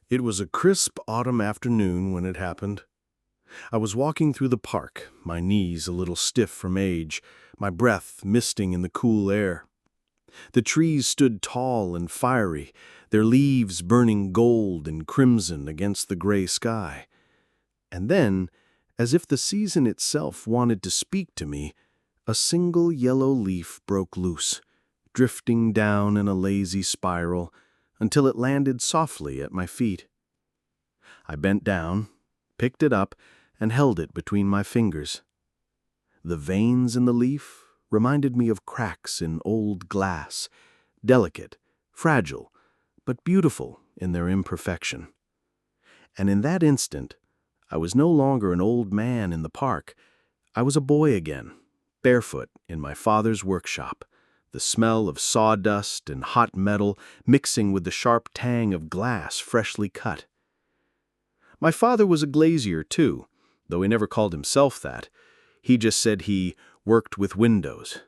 It was a crisp autumn afternoon when it happened. I was walking through the park, my knees a little stiff from age, my breath misting in the cool air. The trees stood tall and fiery, their leaves burning gold and crimson against the gray sky. And then, as if the season itself wanted to speak to me, a single yellow leaf broke loose, drifting down in a lazy spiral until it landed softly at my feet. I bent down, picked it up, and held it between my fingers. The veins in the leaf reminded me of cracks in old glass, delicate, fragile, but beautiful in their imperfection. And in that instant, I was no longer an old man in the park. I was a boy again, barefoot in my father's workshop, the smell of sawdust and hot metal mixing with the sharp tang of glass freshly cut. My father was a glazier, too, though he never called himself that. He just said he worked with windows.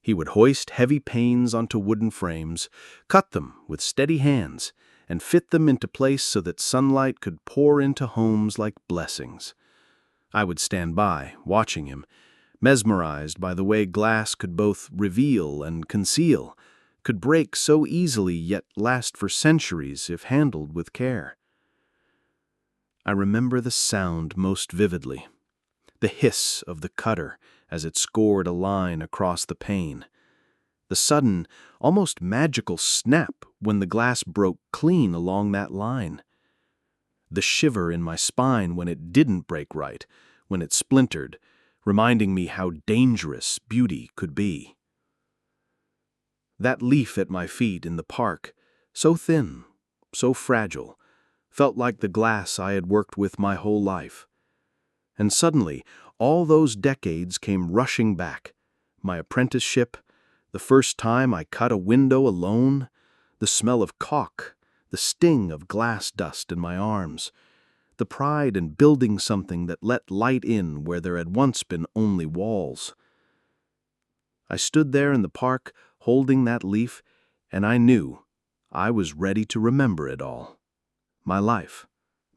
He would hoist heavy panes onto wooden frames, cut them with steady hands, and fit them into place so that sunlight could pour into homes like blessings. I would stand by, watching him, mesmerized by the way glass could both reveal and conceal, could break so easily yet last for centuries if handled with care. I remember the sound most vividly, the hiss of the cutter as it scored a line across the pane, the sudden, almost magical snap when the glass broke clean along that line, the shiver in my spine when it didn't break right, when it splintered, reminding me how dangerous beauty could be. That leaf at my feet in the park, so thin, so fragile, felt like the glass I had worked with my whole life. And suddenly, all those decades came rushing back. My apprenticeship, the first time I cut a window alone, the smell of caulk, the sting of glass dust in my arms, the pride in building something that let light in where there had once been only walls. I stood there in the park, holding that leaf, and I knew I was ready to remember it all. My life,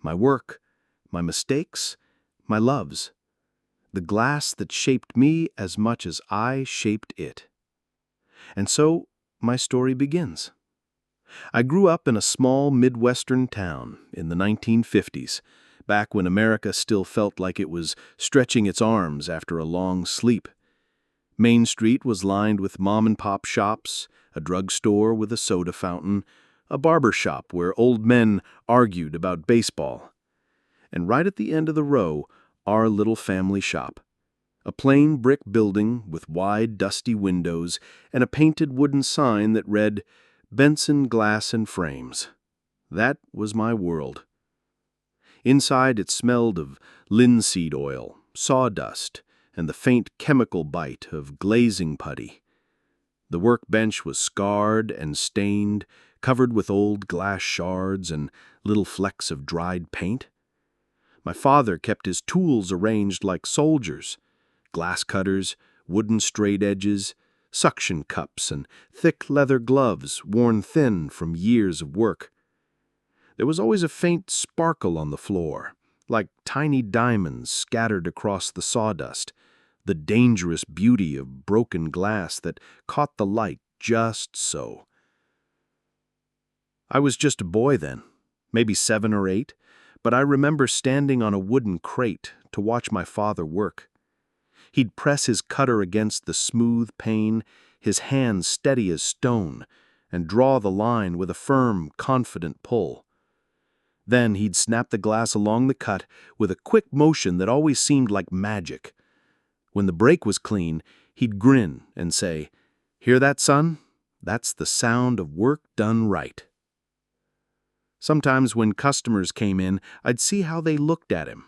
my work, my mistakes, my loves, the glass that shaped me as much as I shaped it. And so my story begins. I grew up in a small Midwestern town in the 1950s, back when America still felt like it was stretching its arms after a long sleep. Main Street was lined with mom-and-pop shops, a drugstore with a soda fountain, a barber shop where old men argued about baseball. And right at the end of the row, our little family shop. A plain brick building with wide, dusty windows and a painted wooden sign that read, "Benson Glass and Frames." That was my world. Inside it smelled of linseed oil, sawdust, and the faint chemical bite of glazing putty. The workbench was scarred and stained, covered with old glass shards and little flecks of dried paint. My father kept his tools arranged like soldiers: glass cutters, wooden straight edges, suction cups, and thick leather gloves worn thin from years of work. There was always a faint sparkle on the floor, like tiny diamonds scattered across the sawdust, the dangerous beauty of broken glass that caught the light just so. I was just a boy then, maybe 7 or 8, but I remember standing on a wooden crate to watch my father work. He'd press his cutter against the smooth pane, his hands steady as stone, and draw the line with a firm, confident pull. Then he'd snap the glass along the cut with a quick motion that always seemed like magic. When the break was clean, he'd grin and say, "Hear that, son? That's the sound of work done right." Sometimes when customers came in, I'd see how they looked at him,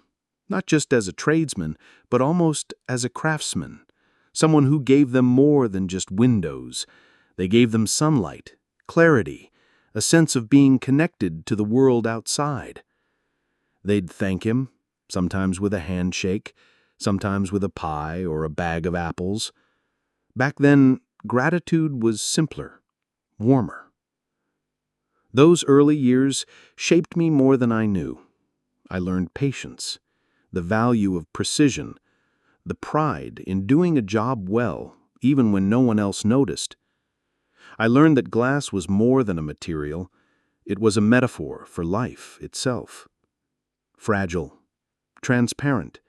not just as a tradesman, but almost as a craftsman, someone who gave them more than just windows. They gave them sunlight, clarity, a sense of being connected to the world outside. They'd thank him, sometimes with a handshake, sometimes with a pie or a bag of apples. Back then, gratitude was simpler, warmer. Those early years shaped me more than I knew. I learned patience, the value of precision, the pride in doing a job well, even when no one else noticed. I learned that glass was more than a material. It was a metaphor for life itself. Fragile, transparent,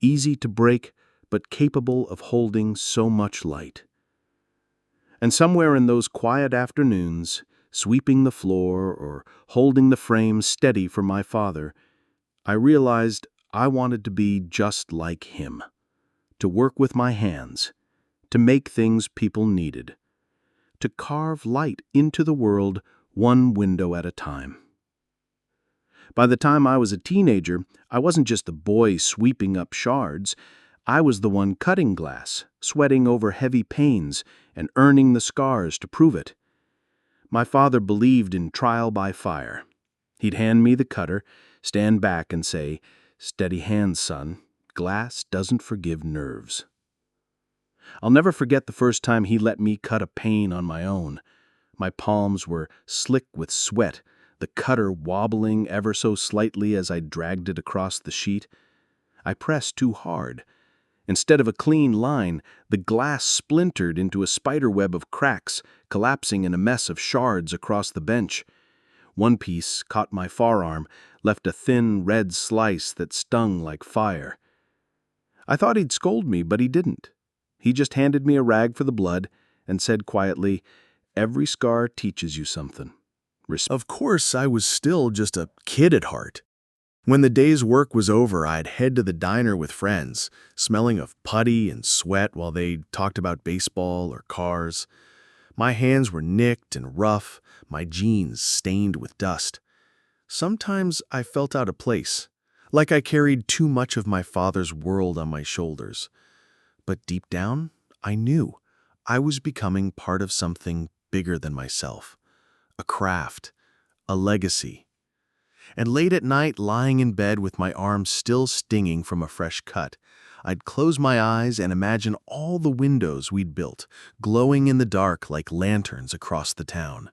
easy to break, but capable of holding so much light. And somewhere in those quiet afternoons, sweeping the floor or holding the frame steady for my father, I realized I wanted to be just like him, to work with my hands, to make things people needed, to carve light into the world one window at a time. By the time I was a teenager, I wasn't just the boy sweeping up shards. I was the one cutting glass, sweating over heavy panes, and earning the scars to prove it. My father believed in trial by fire. He'd hand me the cutter, stand back and say, "Steady hands, son. Glass doesn't forgive nerves." I'll never forget the first time he let me cut a pane on my own. My palms were slick with sweat, the cutter wobbling ever so slightly as I dragged it across the sheet. I pressed too hard. Instead of a clean line, the glass splintered into a spiderweb of cracks, collapsing in a mess of shards across the bench. One piece caught my forearm, left a thin red slice that stung like fire. I thought he'd scold me, but he didn't. He just handed me a rag for the blood and said quietly, "Every scar teaches you something." Of course, I was still just a kid at heart. When the day's work was over, I'd head to the diner with friends, smelling of putty and sweat while they talked about baseball or cars. My hands were nicked and rough, my jeans stained with dust. Sometimes I felt out of place, like I carried too much of my father's world on my shoulders. But deep down, I knew I was becoming part of something bigger than myself. A craft, a legacy. And late at night, lying in bed with my arms still stinging from a fresh cut, I'd close my eyes and imagine all the windows we'd built, glowing in the dark like lanterns across the town.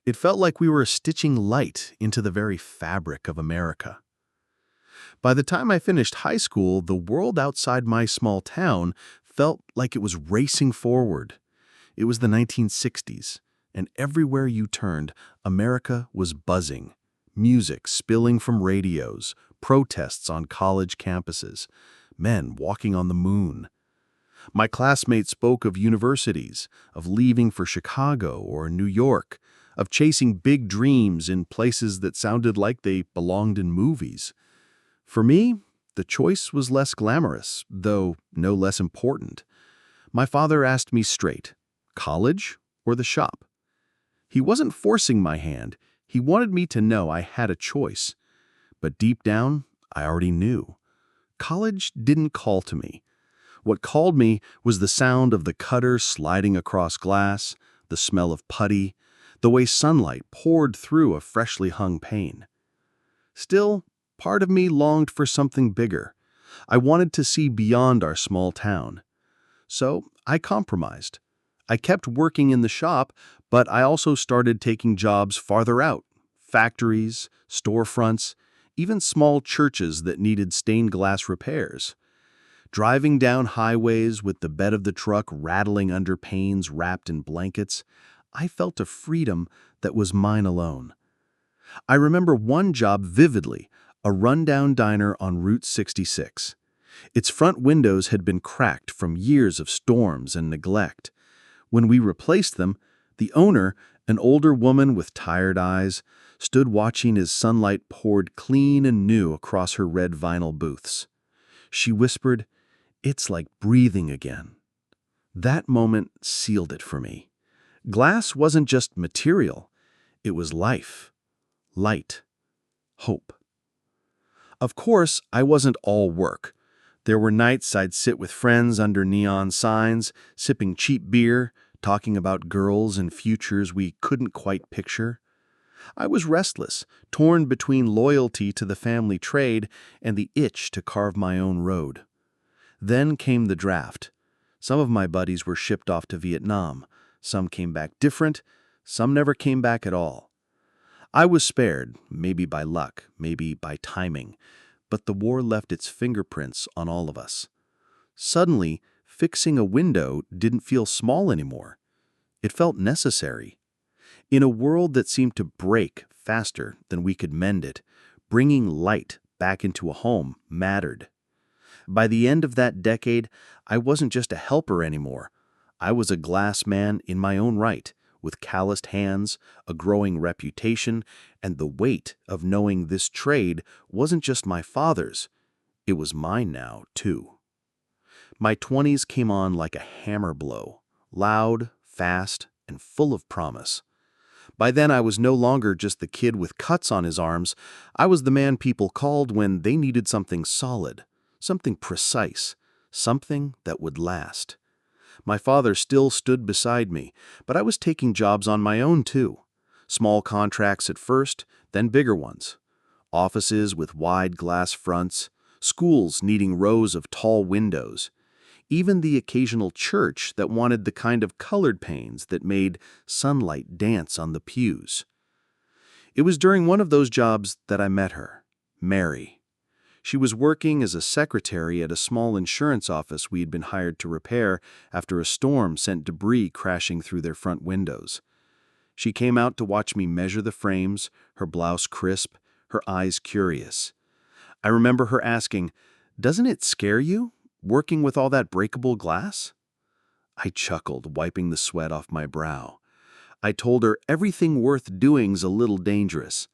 It felt like we were stitching light into the very fabric of America. By the time I finished high school, the world outside my small town felt like it was racing forward. It was the 1960s. And everywhere you turned, America was buzzing. Music spilling from radios, protests on college campuses, men walking on the moon. My classmates spoke of universities, of leaving for Chicago or New York, of chasing big dreams in places that sounded like they belonged in movies. For me, the choice was less glamorous, though no less important. My father asked me straight, college or the shop? He wasn't forcing my hand. He wanted me to know I had a choice. But deep down, I already knew. College didn't call to me. What called me was the sound of the cutter sliding across glass, the smell of putty, the way sunlight poured through a freshly hung pane. Still, part of me longed for something bigger. I wanted to see beyond our small town. So I compromised. I kept working in the shop, but I also started taking jobs farther out, factories, storefronts, even small churches that needed stained glass repairs. Driving down highways with the bed of the truck rattling under panes wrapped in blankets, I felt a freedom that was mine alone. I remember one job vividly, a rundown diner on Route 66. Its front windows had been cracked from years of storms and neglect. When we replaced them, the owner, an older woman with tired eyes, stood watching as sunlight poured clean and new across her red vinyl booths. She whispered, "It's like breathing again." That moment sealed it for me. Glass wasn't just material. It was life, light, hope. Of course, I wasn't all work. There were nights I'd sit with friends under neon signs, sipping cheap beer, talking about girls and futures we couldn't quite picture. I was restless, torn between loyalty to the family trade and the itch to carve my own road. Then came the draft. Some of my buddies were shipped off to Vietnam. Some came back different. Some never came back at all. I was spared, maybe by luck, maybe by timing, but the war left its fingerprints on all of us. Suddenly, fixing a window didn't feel small anymore. It felt necessary. In a world that seemed to break faster than we could mend it, bringing light back into a home mattered. By the end of that decade, I wasn't just a helper anymore. I was a glass man in my own right, with calloused hands, a growing reputation, and the weight of knowing this trade wasn't just my father's, it was mine now, too. My 20s came on like a hammer blow, loud, fast, and full of promise. By then, I was no longer just the kid with cuts on his arms. I was the man people called when they needed something solid, something precise, something that would last. My father still stood beside me, but I was taking jobs on my own too. Small contracts at first, then bigger ones. Offices with wide glass fronts, schools needing rows of tall windows. Even the occasional church that wanted the kind of colored panes that made sunlight dance on the pews. It was during one of those jobs that I met her, Mary. She was working as a secretary at a small insurance office we had been hired to repair after a storm sent debris crashing through their front windows. She came out to watch me measure the frames, her blouse crisp, her eyes curious. I remember her asking, "Doesn't it scare you, working with all that breakable glass?" I chuckled, wiping the sweat off my brow. I told her everything worth doing's a little dangerous.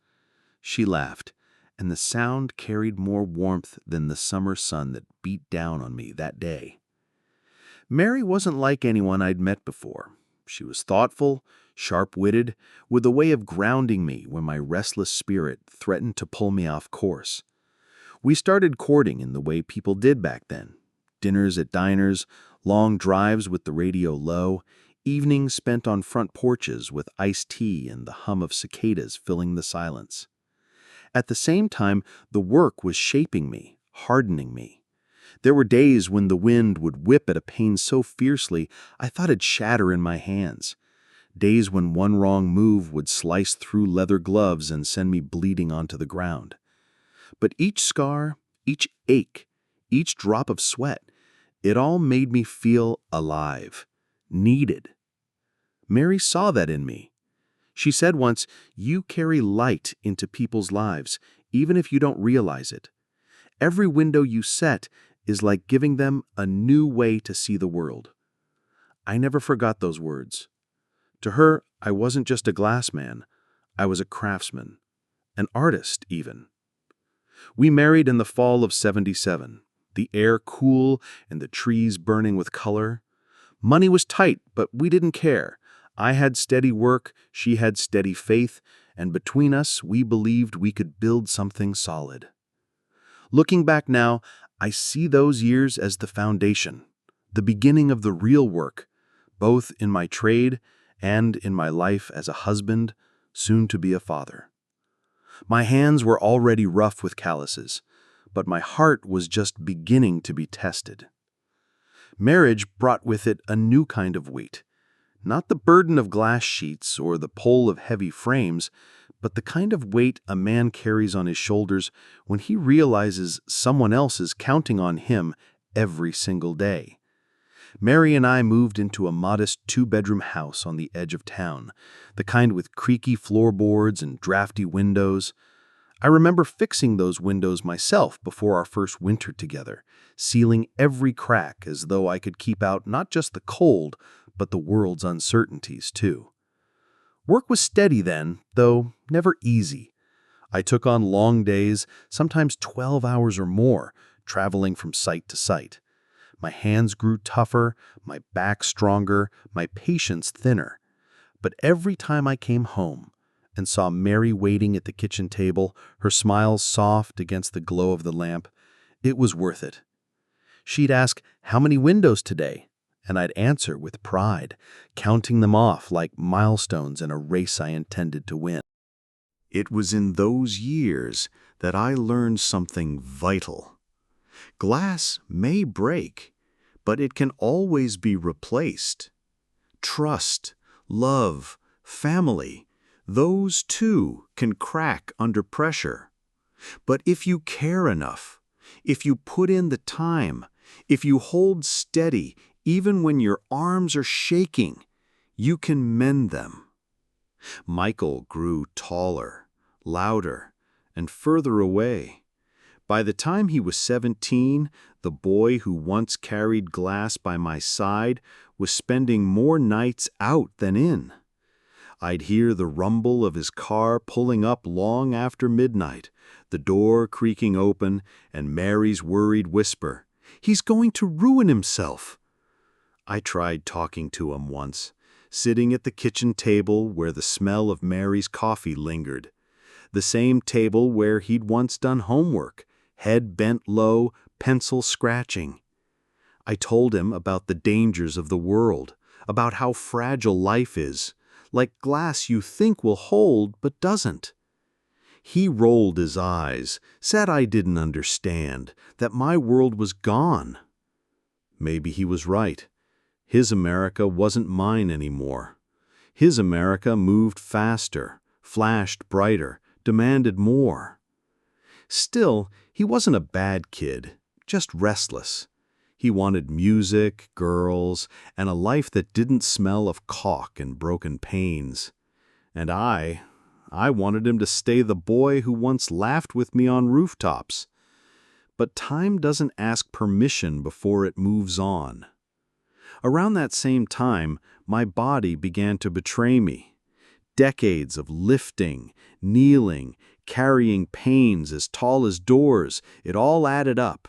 She laughed, and the sound carried more warmth than the summer sun that beat down on me that day. Mary wasn't like anyone I'd met before. She was thoughtful, sharp-witted, with a way of grounding me when my restless spirit threatened to pull me off course. We started courting in the way people did back then. Dinners at diners, long drives with the radio low, evenings spent on front porches with iced tea and the hum of cicadas filling the silence. At the same time, the work was shaping me, hardening me. There were days when the wind would whip at a pane so fiercely I thought it'd shatter in my hands. Days when one wrong move would slice through leather gloves and send me bleeding onto the ground. But each scar, each ache, each drop of sweat, it all made me feel alive, needed. Mary saw that in me. She said once, "You carry light into people's lives, even if you don't realize it. Every window you set is like giving them a new way to see the world." I never forgot those words. To her, I wasn't just a glass man. I was a craftsman, an artist even. We married in the fall of '77, the air cool and the trees burning with color. Money was tight, but we didn't care. I had steady work, she had steady faith, and between us, we believed we could build something solid. Looking back now, I see those years as the foundation, the beginning of the real work, both in my trade and in my life as a husband, soon to be a father. My hands were already rough with calluses, but my heart was just beginning to be tested. Marriage brought with it a new kind of weight. Not the burden of glass sheets or the pull of heavy frames, but the kind of weight a man carries on his shoulders when he realizes someone else is counting on him every single day. Mary and I moved into a modest two-bedroom house on the edge of town, the kind with creaky floorboards and drafty windows. I remember fixing those windows myself before our first winter together, sealing every crack as though I could keep out not just the cold, but the world's uncertainties too. Work was steady then, though never easy. I took on long days, sometimes 12 hours or more, traveling from site to site. My hands grew tougher, my back stronger, my patience thinner. But every time I came home and saw Mary waiting at the kitchen table, her smile soft against the glow of the lamp, it was worth it. She'd ask, "How many windows today?" And I'd answer with pride, counting them off like milestones in a race I intended to win. It was in those years that I learned something vital. Glass may break, but it can always be replaced. Trust, love, family, Those, too, can crack under pressure. But if you care enough, if you put in the time, if you hold steady, even when your arms are shaking, you can mend them. Michael grew taller, louder, and further away. By the time he was 17, the boy who once carried glass by my side was spending more nights out than in. I'd hear the rumble of his car pulling up long after midnight, the door creaking open, and Mary's worried whisper, "He's going to ruin himself." I tried talking to him once, sitting at the kitchen table where the smell of Mary's coffee lingered, the same table where he'd once done homework, head bent low, pencil scratching. I told him about the dangers of the world, about how fragile life is, like glass you think will hold but doesn't. He rolled his eyes, said I didn't understand, that my world was gone. Maybe he was right. His America wasn't mine anymore. His America moved faster, flashed brighter, demanded more. Still, he wasn't a bad kid, just restless. He wanted music, girls, and a life that didn't smell of caulk and broken panes. And I wanted him to stay the boy who once laughed with me on rooftops. But time doesn't ask permission before it moves on. Around that same time, my body began to betray me. Decades of lifting, kneeling, carrying pains as tall as doors, it all added up.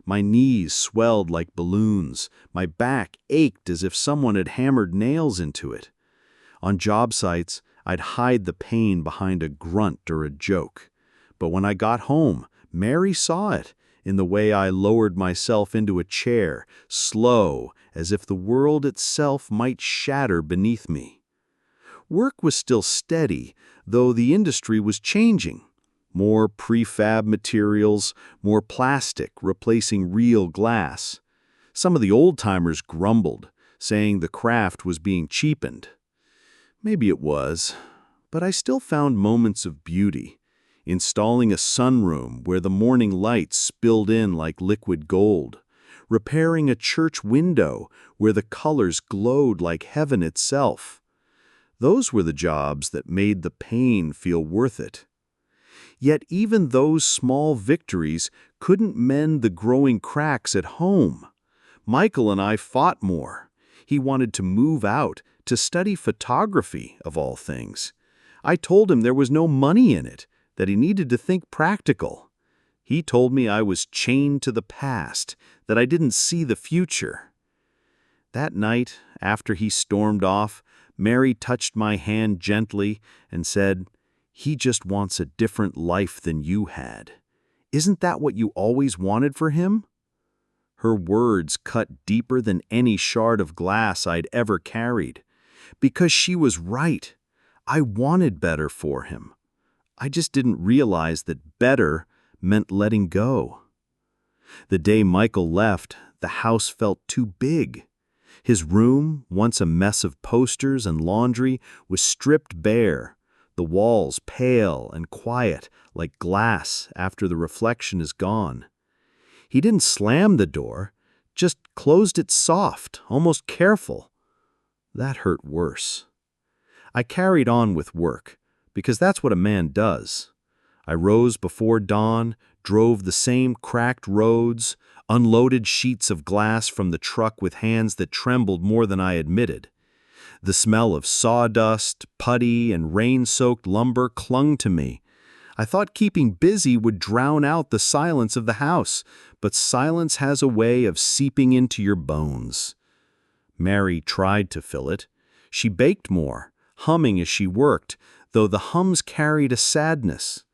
My knees swelled like balloons, my back ached as if someone had hammered nails into it. On job sites, I'd hide the pain behind a grunt or a joke. But when I got home, Mary saw it, in the way I lowered myself into a chair, slow, as if the world itself might shatter beneath me. Work was still steady, though the industry was changing. More prefab materials, more plastic replacing real glass. Some of the old-timers grumbled, saying the craft was being cheapened. Maybe it was, but I still found moments of beauty. Installing a sunroom where the morning light spilled in like liquid gold. Repairing a church window where the colors glowed like heaven itself. Those were the jobs that made the pain feel worth it. Yet even those small victories couldn't mend the growing cracks at home. Michael and I fought more. He wanted to move out, to study photography, of all things. I told him there was no money in it, that he needed to think practical. He told me I was chained to the past, that I didn't see the future. That night, after he stormed off, Mary touched my hand gently and said, "He just wants a different life than you had. Isn't that what you always wanted for him?" Her words cut deeper than any shard of glass I'd ever carried. Because she was right. I wanted better for him. I just didn't realize that better meant letting go. The day Michael left, the house felt too big. His room, once a mess of posters and laundry, was stripped bare, the walls pale and quiet like glass after the reflection is gone. He didn't slam the door, just closed it soft, almost careful. That hurt worse. I carried on with work, because that's what a man does. I rose before dawn, drove the same cracked roads, unloaded sheets of glass from the truck with hands that trembled more than I admitted. The smell of sawdust, putty, and rain-soaked lumber clung to me. I thought keeping busy would drown out the silence of the house, but silence has a way of seeping into your bones. Mary tried to fill it. She baked more, humming as she worked, though the hums carried a sadness.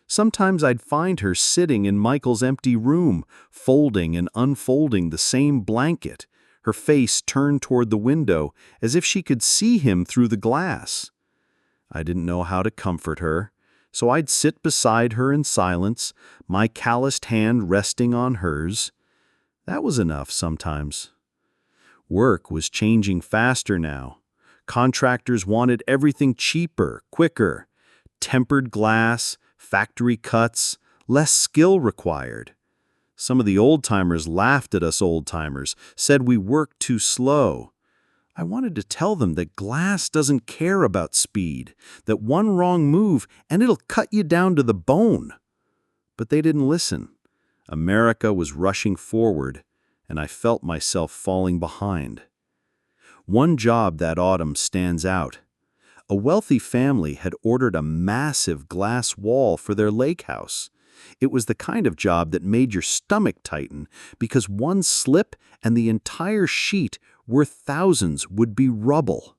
Sometimes I'd find her sitting in Michael's empty room, folding and unfolding the same blanket, her face turned toward the window as if she could see him through the glass. I didn't know how to comfort her, so I'd sit beside her in silence, my calloused hand resting on hers. That was enough sometimes. Work was changing faster now. Contractors wanted everything cheaper, quicker. Tempered glass, factory cuts, less skill required. Some of the old-timers laughed at us old-timers, said we worked too slow. I wanted to tell them that glass doesn't care about speed, that one wrong move and it'll cut you down to the bone. But they didn't listen. America was rushing forward, and I felt myself falling behind. One job that autumn stands out. A wealthy family had ordered a massive glass wall for their lake house. It was the kind of job that made your stomach tighten because one slip and the entire sheet, worth thousands, would be rubble.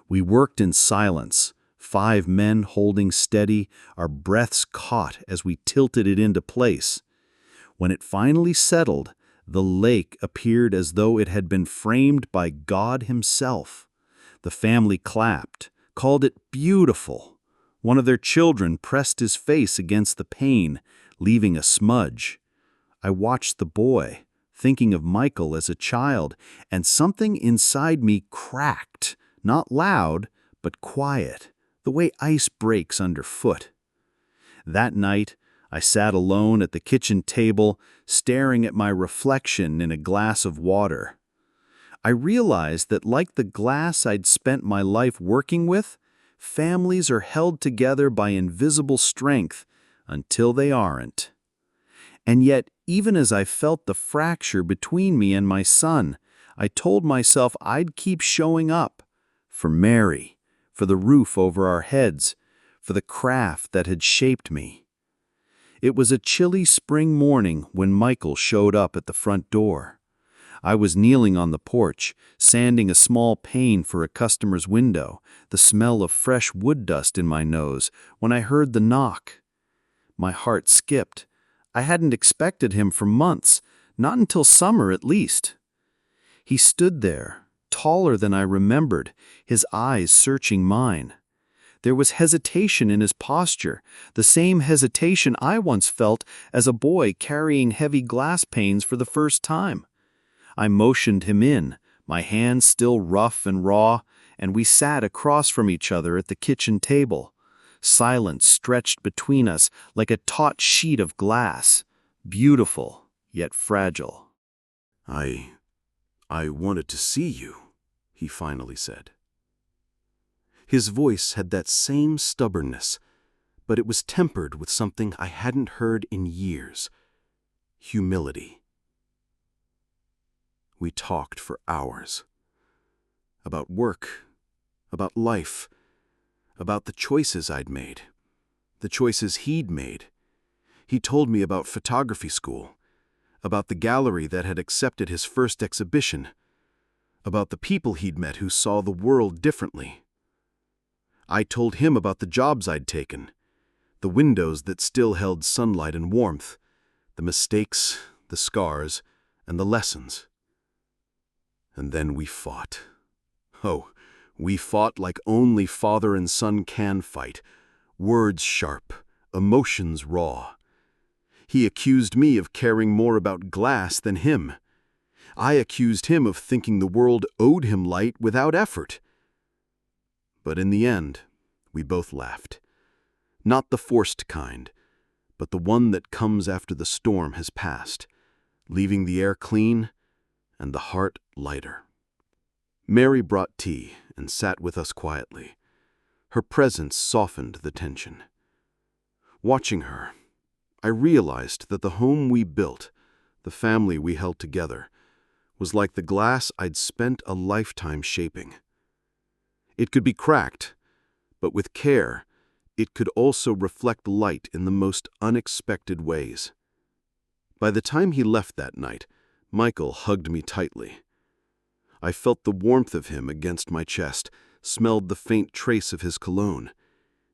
We worked in silence, 5 men holding steady, our breaths caught as we tilted it into place. When it finally settled, the lake appeared as though it had been framed by God himself. The family clapped, called it beautiful. One of their children pressed his face against the pane, leaving a smudge. I watched the boy, thinking of Michael as a child, and something inside me cracked, not loud, but quiet, the way ice breaks underfoot. That night, I sat alone at the kitchen table, staring at my reflection in a glass of water. I realized that, like the glass I'd spent my life working with, families are held together by invisible strength until they aren't. And yet, even as I felt the fracture between me and my son, I told myself I'd keep showing up for Mary, for the roof over our heads, for the craft that had shaped me. It was a chilly spring morning when Michael showed up at the front door. I was kneeling on the porch, sanding a small pane for a customer's window, the smell of fresh wood dust in my nose, when I heard the knock. My heart skipped. I hadn't expected him for months, not until summer at least. He stood there, taller than I remembered, his eyes searching mine. There was hesitation in his posture, the same hesitation I once felt as a boy carrying heavy glass panes for the first time. I motioned him in, my hands still rough and raw, and we sat across from each other at the kitchen table. Silence stretched between us like a taut sheet of glass, beautiful yet fragile. I wanted to see you," he finally said. His voice had that same stubbornness, but it was tempered with something I hadn't heard in years: humility. We talked for hours. About work, about life, about the choices I'd made, the choices he'd made. He told me about photography school, about the gallery that had accepted his first exhibition, about the people he'd met who saw the world differently. I told him about the jobs I'd taken, the windows that still held sunlight and warmth, the mistakes, the scars, and the lessons. And then we fought. Oh, we fought like only father and son can fight, words sharp, emotions raw. He accused me of caring more about glass than him. I accused him of thinking the world owed him light without effort. But in the end, we both laughed. Not the forced kind, but the one that comes after the storm has passed, leaving the air clean and the heart lighter. Mary brought tea and sat with us quietly. Her presence softened the tension. Watching her, I realized that the home we built, the family we held together, was like the glass I'd spent a lifetime shaping. It could be cracked, but with care, it could also reflect light in the most unexpected ways. By the time he left that night, Michael hugged me tightly. I felt the warmth of him against my chest, smelled the faint trace of his cologne,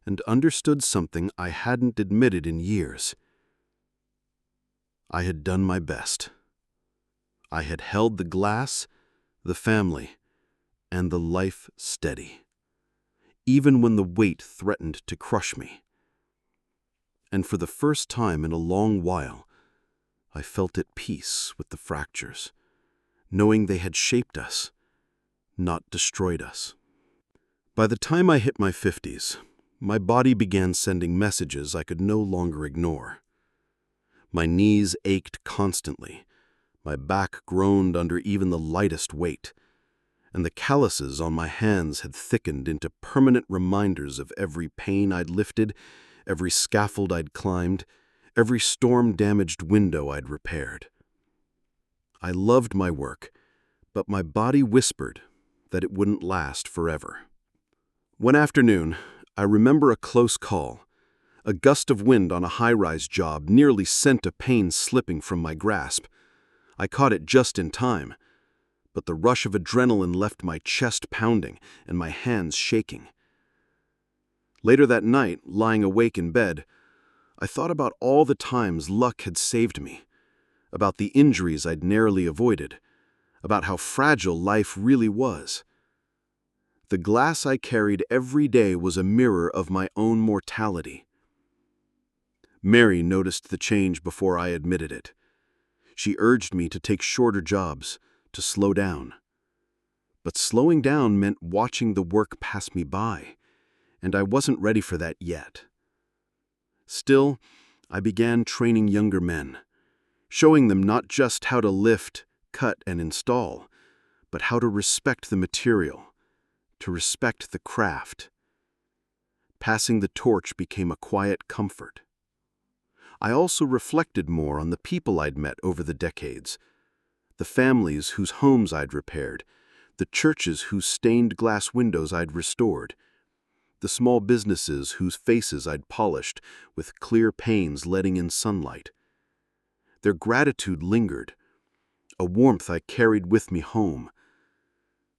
and understood something I hadn't admitted in years. I had done my best. I had held the glass, the family, and the life steady, even when the weight threatened to crush me. And for the first time in a long while, I felt at peace with the fractures, knowing they had shaped us, not destroyed us. By the time I hit my 50s, my body began sending messages I could no longer ignore. My knees ached constantly, my back groaned under even the lightest weight, and the calluses on my hands had thickened into permanent reminders of every pain I'd lifted, every scaffold I'd climbed, every storm-damaged window I'd repaired. I loved my work, but my body whispered that it wouldn't last forever. One afternoon, I remember a close call. A gust of wind on a high-rise job nearly sent a pane slipping from my grasp. I caught it just in time, but the rush of adrenaline left my chest pounding and my hands shaking. Later that night, lying awake in bed, I thought about all the times luck had saved me, about the injuries I'd narrowly avoided, about how fragile life really was. The glass I carried every day was a mirror of my own mortality. Mary noticed the change before I admitted it. She urged me to take shorter jobs, to slow down. But slowing down meant watching the work pass me by, and I wasn't ready for that yet. Still, I began training younger men, showing them not just how to lift, cut, and install, but how to respect the material, to respect the craft. Passing the torch became a quiet comfort. I also reflected more on the people I'd met over the decades, the families whose homes I'd repaired, the churches whose stained glass windows I'd restored, the small businesses whose faces I'd polished with clear panes letting in sunlight. Their gratitude lingered, a warmth I carried with me home.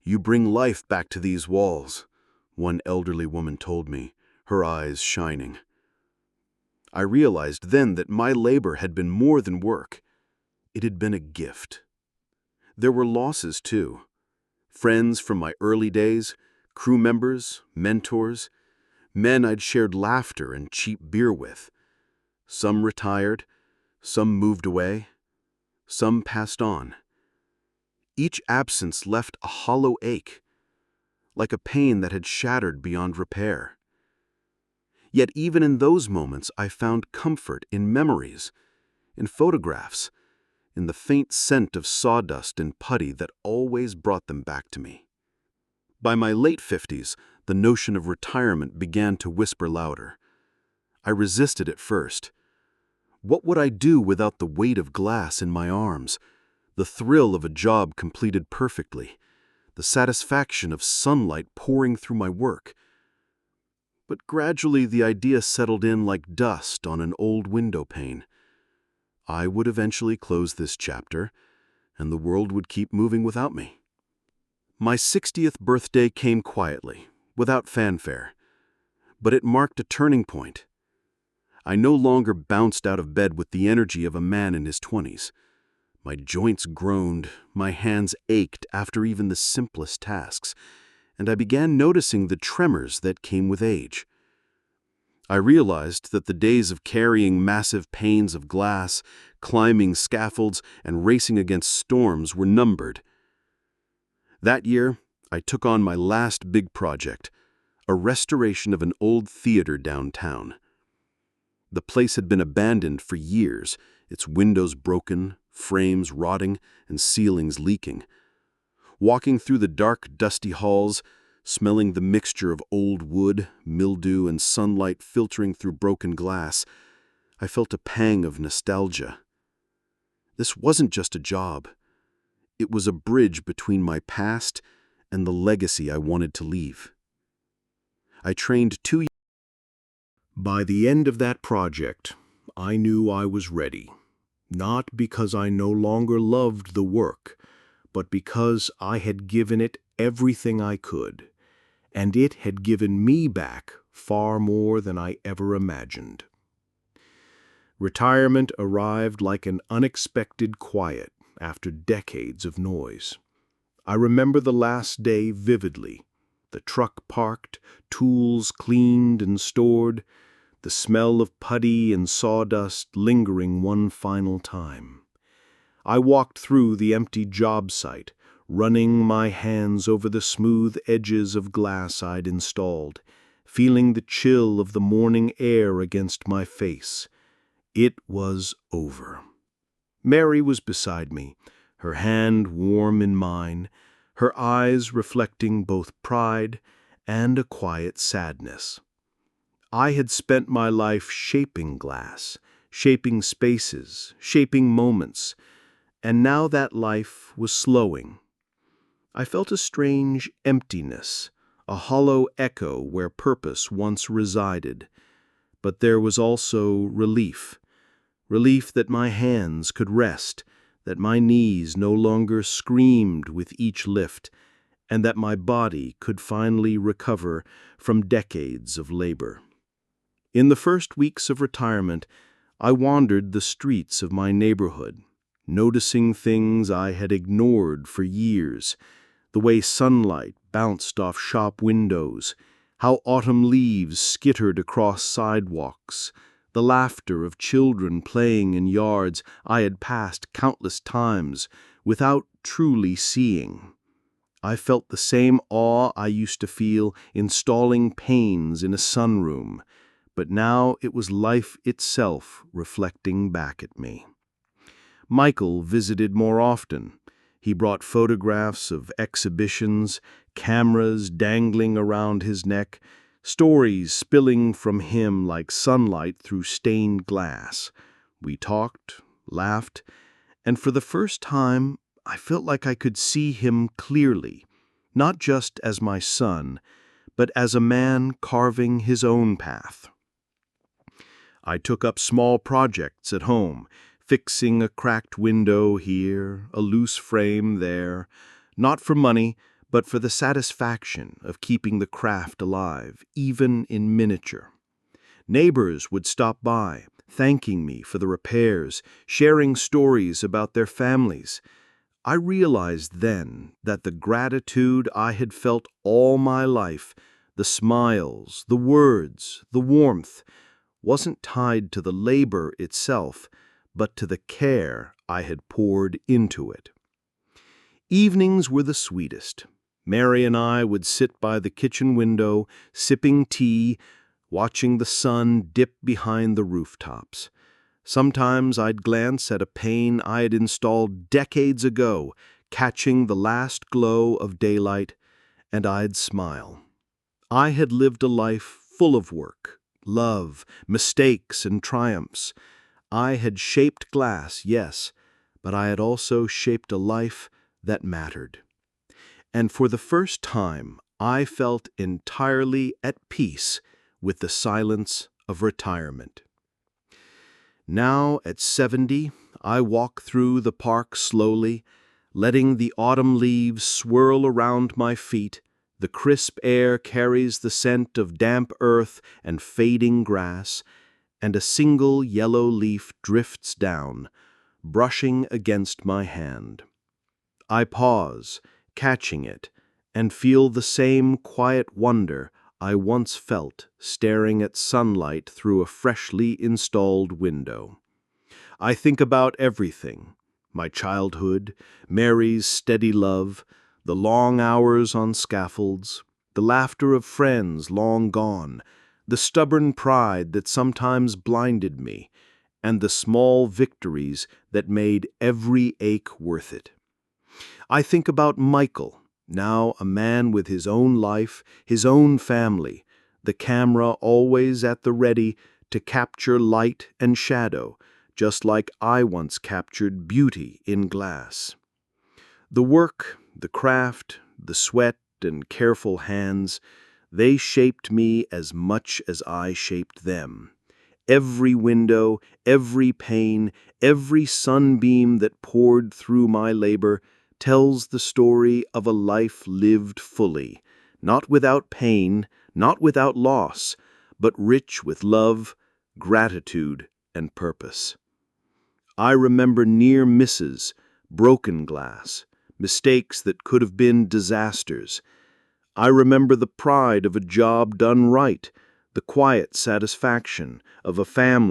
"You bring life back to these walls," one elderly woman told me, her eyes shining. I realized then that my labor had been more than work. It had been a gift. There were losses, too. Friends from my early days, crew members, mentors, men I'd shared laughter and cheap beer with. Some retired, some moved away, some passed on. Each absence left a hollow ache, like a pain that had shattered beyond repair. Yet even in those moments I found comfort in memories, in photographs, in the faint scent of sawdust and putty that always brought them back to me. By my late 50s, the notion of retirement began to whisper louder. I resisted at first. What would I do without the weight of glass in my arms, the thrill of a job completed perfectly, the satisfaction of sunlight pouring through my work? But gradually the idea settled in like dust on an old window pane. I would eventually close this chapter, and the world would keep moving without me. My 60th birthday came quietly, without fanfare, but it marked a turning point. I no longer bounced out of bed with the energy of a man in his 20s. My joints groaned, my hands ached after even the simplest tasks, and I began noticing the tremors that came with age. I realized that the days of carrying massive panes of glass, climbing scaffolds, and racing against storms were numbered. That year, I took on my last big project, a restoration of an old theater downtown. The place had been abandoned for years, its windows broken, frames rotting, and ceilings leaking. Walking through the dark, dusty halls, smelling the mixture of old wood, mildew, and sunlight filtering through broken glass, I felt a pang of nostalgia. This wasn't just a job. It was a bridge between my past and the legacy I wanted to leave. I trained 2 years. By the end of that project, I knew I was ready, not because I no longer loved the work, but because I had given it everything I could, and it had given me back far more than I ever imagined. Retirement arrived like an unexpected quiet after decades of noise. I remember the last day vividly, the truck parked, tools cleaned and stored, the smell of putty and sawdust lingering one final time. I walked through the empty job site, running my hands over the smooth edges of glass I'd installed, feeling the chill of the morning air against my face. It was over. Mary was beside me, her hand warm in mine, her eyes reflecting both pride and a quiet sadness. I had spent my life shaping glass, shaping spaces, shaping moments, and now that life was slowing. I felt a strange emptiness, a hollow echo where purpose once resided. But there was also relief that my hands could rest, that my knees no longer screamed with each lift, and that my body could finally recover from decades of labor. In the first weeks of retirement, I wandered the streets of my neighborhood, noticing things I had ignored for years, the way sunlight bounced off shop windows, how autumn leaves skittered across sidewalks, the laughter of children playing in yards I had passed countless times without truly seeing. I felt the same awe I used to feel installing panes in a sunroom, but now it was life itself reflecting back at me. Michael visited more often. He brought photographs of exhibitions, cameras dangling around his neck, stories spilling from him like sunlight through stained glass. We talked, laughed, and for the first time I felt like I could see him clearly, not just as my son, but as a man carving his own path. I took up small projects at home, fixing a cracked window here, a loose frame there, not for money, but for the satisfaction of keeping the craft alive, even in miniature. Neighbors would stop by, thanking me for the repairs, sharing stories about their families. I realized then that the gratitude I had felt all my life, the smiles, the words, the warmth, wasn't tied to the labor itself, but to the care I had poured into it. Evenings were the sweetest. Mary and I would sit by the kitchen window, sipping tea, watching the sun dip behind the rooftops. Sometimes I'd glance at a pane I had installed decades ago, catching the last glow of daylight, and I'd smile. I had lived a life full of work, love, mistakes, and triumphs. I had shaped glass, yes, but I had also shaped a life that mattered. And for the first time, I felt entirely at peace with the silence of retirement. Now, at 70, I walk through the park slowly, letting the autumn leaves swirl around my feet. The crisp air carries the scent of damp earth and fading grass, and a single yellow leaf drifts down, brushing against my hand. I pause, catching it, and feel the same quiet wonder I once felt staring at sunlight through a freshly installed window. I think about everything: my childhood, Mary's steady love, the long hours on scaffolds, the laughter of friends long gone, the stubborn pride that sometimes blinded me, and the small victories that made every ache worth it. I think about Michael, now a man with his own life, his own family, the camera always at the ready to capture light and shadow, just like I once captured beauty in glass. The work, the craft, the sweat and careful hands, they shaped me as much as I shaped them. Every window, every pane, every sunbeam that poured through my labor tells the story of a life lived fully, not without pain, not without loss, but rich with love, gratitude, and purpose. I remember near misses, broken glass, mistakes that could have been disasters. I remember the pride of a job done right, the quiet satisfaction of a family